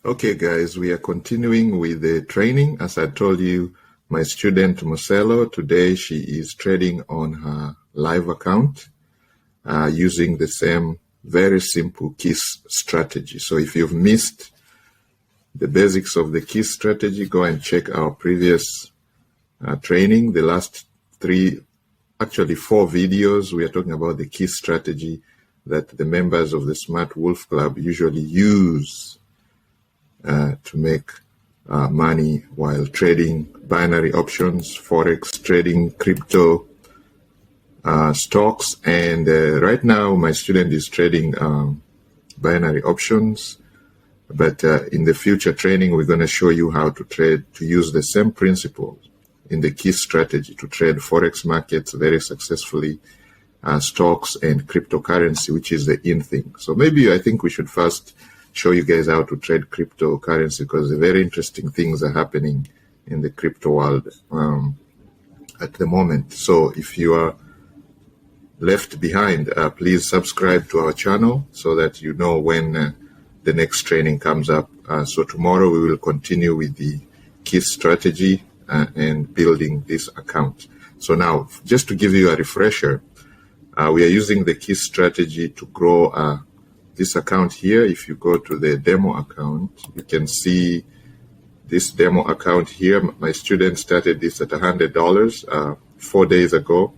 Okay, guys, we are continuing with the training. As I told you, my student Marcelo, today she is trading on her live account using the same very simple KISS strategy. So if you've missed the basics of the KISS strategy, go and check our previous training. The last 4 videos, we are talking about the KISS strategy that the members of the Smart Wolf Club usually use to make money while trading binary options, Forex trading, crypto, stocks. And right now, my student is trading binary options. But in the future training, we're going to show you how to use the same principles in the KISS strategy to trade Forex markets very successfully, stocks and cryptocurrency, which is the in thing. So maybe I think we should first show you guys how to trade cryptocurrency, because very interesting things are happening in the crypto world at the moment. So if you are left behind, please subscribe to our channel so that you know when the next training comes up. So tomorrow we will continue with the KISS strategy and building this account. So now, just to give you a refresher, we are using the KISS strategy to grow this account here. If you go to the demo account, you can see this demo account here. My student started this at $100 4 days ago,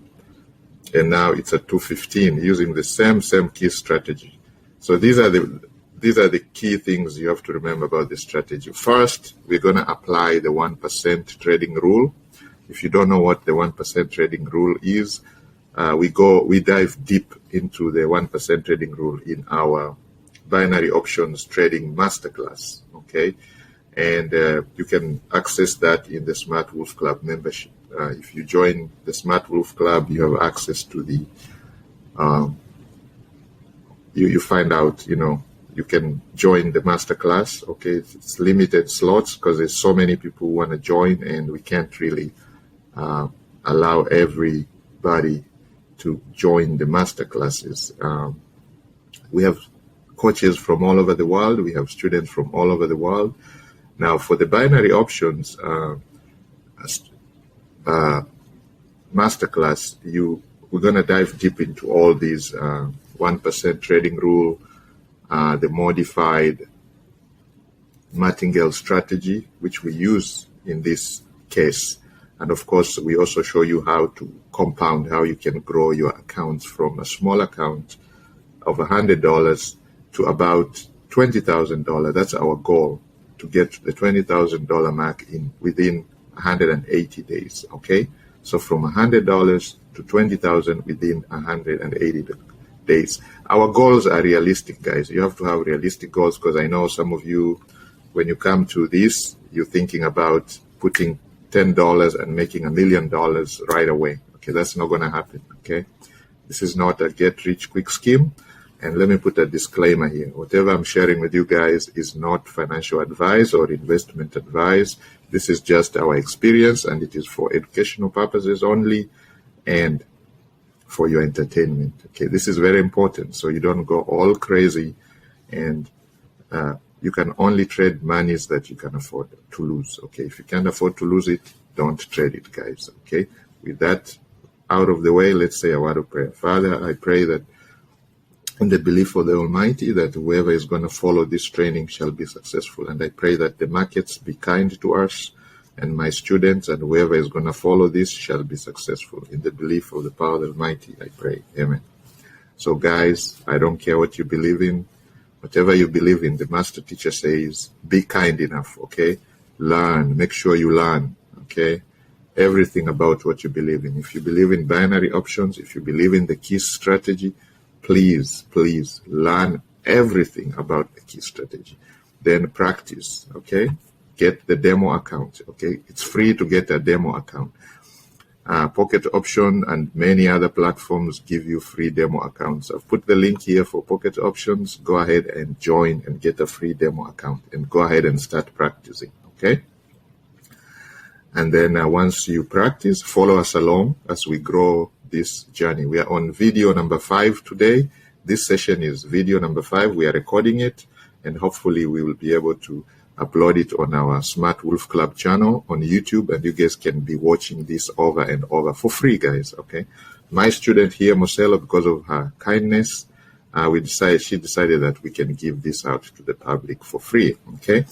and now it's at $215 using the same KISS strategy. So these are the key things you have to remember about this strategy. First, we're going to apply the 1% trading rule. If you don't know what the 1% trading rule is, we dive deep into the 1% trading rule in our binary options trading masterclass, okay? And you can access that in the Smart Wolf Club membership. If you join the Smart Wolf Club, you have access to the, you find out, you can join the masterclass, okay? It's limited slots because there's so many people who want to join, and we can't really allow everybody to join the master classes. We have coaches from all over the world. We have students from all over the world. Now, for the binary options masterclass, we're going to dive deep into all these 1% trading rule, the modified martingale strategy, which we use in this case. And of course, we also show you how to compound, how you can grow your accounts from a small account of $100 to about $20,000. That's our goal, to get to the $20,000 mark within 180 days, okay? So from $100 to $20,000 within 180 days. Our goals are realistic, guys. You have to have realistic goals, because I know some of you, when you come to this, you're thinking about putting $10 and making $1 million right away. Okay, that's not going to happen. Okay, this is not a get-rich-quick scheme. And let me put a disclaimer here. Whatever I'm sharing with you guys is not financial advice or investment advice. This is just our experience, and it is for educational purposes only and for your entertainment. Okay, this is very important, so you don't go all crazy, and you can only trade monies that you can afford to lose. Okay, if you can't afford to lose it, don't trade it, guys. Okay, with that out of the way, let's say a word of prayer. Father, I pray that in the belief of the Almighty, that whoever is going to follow this training shall be successful. And I pray that the markets be kind to us and my students, and whoever is going to follow this shall be successful. In the belief of the power of the Almighty, I pray. Amen. So guys, I don't care what you believe in. Whatever you believe in, the master teacher says, be kind enough, okay? Learn, make sure you learn, okay? Everything about what you believe in. If you believe in binary options, if you believe in the KISS strategy, please learn everything about the KISS strategy. Then practice, okay? Get the demo account, okay? It's free to get a demo account. Pocket Option and many other platforms give you free demo accounts. I've put the link here for Pocket Options. Go ahead and join and get a free demo account, and go ahead and start practicing, okay? And then once you practice, follow us along as we grow this journey. We are on video number 5 today. This session is video number 5. We are recording it, and hopefully we will be able to upload it on our Smart Wolf Club channel on YouTube, and you guys can be watching this over and over for free, guys. Okay, my student here, Mosela, because of her kindness, she decided that we can give this out to the public for free. Okay,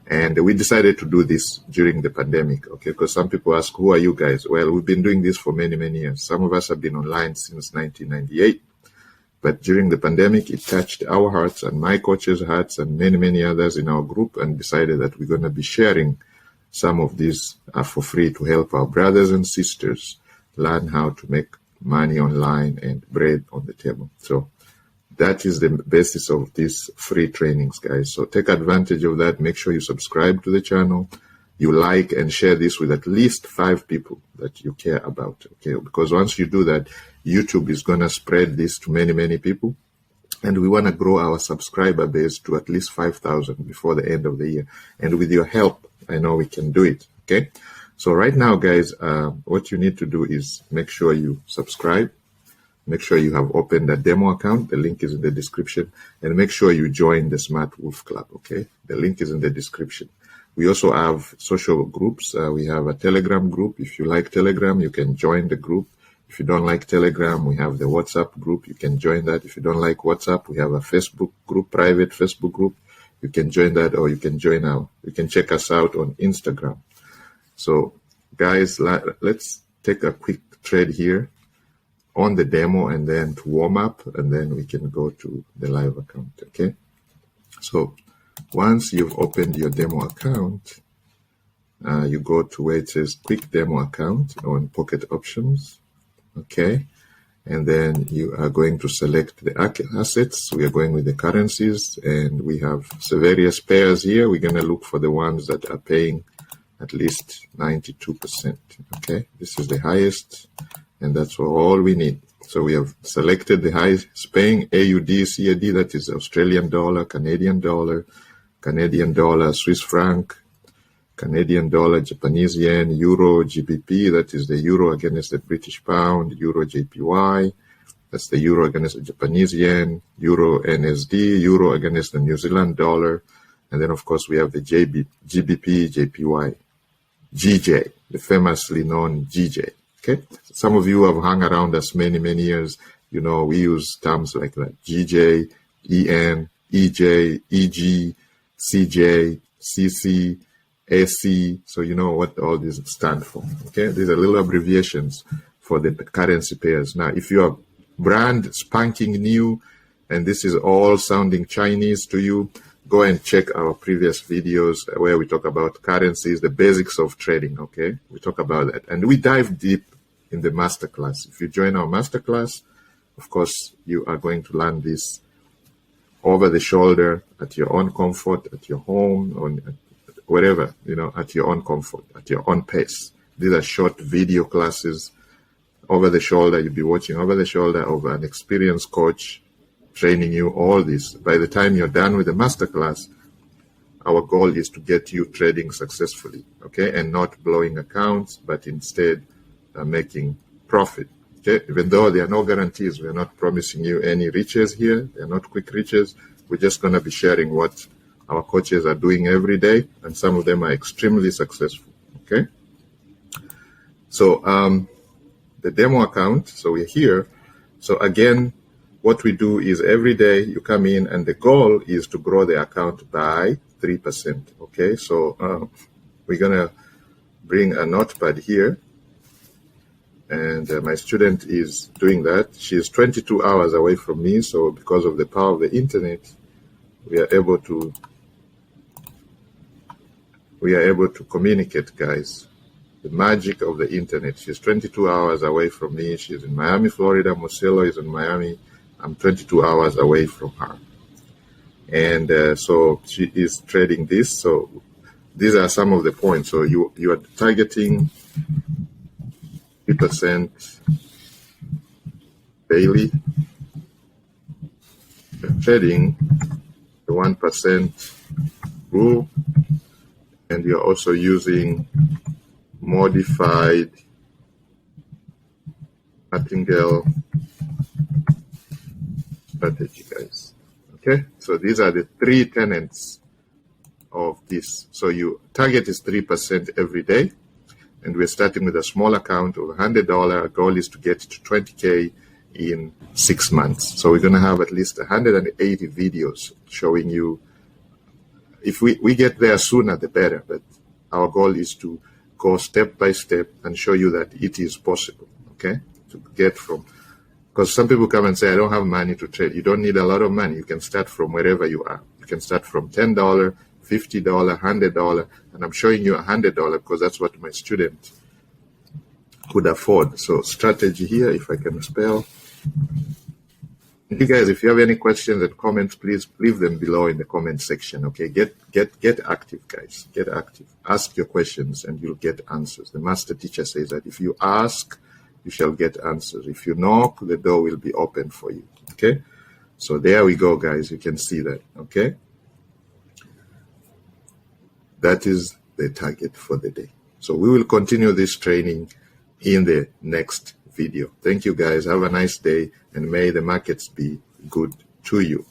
and we decided to do this during the pandemic. Okay, because some people ask, who are you guys? Well, we've been doing this for many years. Some of us have been online since 1998. But during the pandemic, it touched our hearts and my coach's hearts and many others in our group, and decided that we're going to be sharing some of these for free to help our brothers and sisters learn how to make money online and bread on the table. So that is the basis of these free trainings, guys. So take advantage of that. Make sure you subscribe to the channel. You like and share this with at least 5 people that you care about, okay? Because once you do that, YouTube is going to spread this to many people. And we want to grow our subscriber base to at least 5,000 before the end of the year. And with your help, I know we can do it, okay? So right now, guys, what you need to do is make sure you subscribe. Make sure you have opened a demo account. The link is in the description. And make sure you join the Smart Wolf Club, okay? The link is in the description. We also have social groups. We have a Telegram group. If you like Telegram, you can join the group. If you don't like Telegram, we have the WhatsApp group. You can join that. If you don't like WhatsApp, we have a Facebook group, private Facebook group. You can join that, or you can you can check us out on Instagram. So guys, let's take a quick trade here on the demo, and then to warm up, and then we can go to the live account, okay? So once you've opened your demo account, you go to where it says quick demo account on Pocket Options, okay? And then you are going to select the assets. We are going with the currencies, and we have various pairs here. We're going to look for the ones that are paying at least 92%, okay? This is the highest, and that's all we need. So we have selected the highest paying AUD, CAD, that is Australian dollar, Canadian dollar, Swiss franc, Canadian dollar, Japanese yen, euro, GBP, that is the euro against the British pound, euro JPY, that's the euro against the Japanese yen, euro NSD, euro against the New Zealand dollar, and then of course we have the GBP, JPY, GJ, the famously known GJ. Okay, some of you have hung around us many years. You know, we use terms like that: GJ, EN, EJ, EG, CJ, CC, AC. So you know what all these stand for. Okay, these are little abbreviations for the currency pairs. Now, if you are brand spanking new and this is all sounding Chinese to you, go and check our previous videos where we talk about currencies, the basics of trading. Okay, we talk about that, and we dive deep in the masterclass. If you join our masterclass, of course, you are going to learn this over the shoulder, at your own comfort, at your home, on wherever, you know, at your own comfort, at your own pace. These are short video classes over the shoulder. You'll be watching over the shoulder of an experienced coach training you all this. By the time you're done with the masterclass, our goal is to get you trading successfully, okay, and not blowing accounts, but instead making profit. Okay, even though there are no guarantees, we are not promising you any riches here. They are not quick riches. We're just going to be sharing what our coaches are doing every day, and some of them are extremely successful. Okay, so the demo account. So we're here. So again, what we do is every day you come in, and the goal is to grow the account by 3%. Okay, so we're gonna bring a notepad here. And my student is doing that. She is 22 hours away from me, so because of the power of the internet, we are able to communicate, guys. The magic of the internet. She's 22 hours away from me. She's in Miami, Florida. Moselo is in Miami. I'm 22 hours away from her. And so she is trading this. So these are some of the points. So you are targeting 3% daily. You're trading the 1% rule, and you're also using modified martingale strategy, guys. Okay, so these are the 3 tenets of this. So your target is 3% every day, and we're starting with a small account of $100. Our goal is to get to 20K in 6 months. So we're going to have at least 180 videos showing you. If we get there sooner, the better. But our goal is to go step by step and show you that it is possible, okay? To get from, because some people come and say, I don't have money to trade. You don't need a lot of money. You can start from wherever you are. You can start from $10, $50, $100, and I'm showing you $100 because that's what my student could afford. So strategy here, if I can spell. You guys, if you have any questions and comments, please leave them below in the comment section. Okay, get active, guys. Get active. Ask your questions and you'll get answers. The master teacher says that if you ask, you shall get answers. If you knock, the door will be open for you. Okay, so there we go, guys. You can see that. Okay, that is the target for the day. So we will continue this training in the next video. Thank you, guys. Have a nice day, and may the markets be good to you.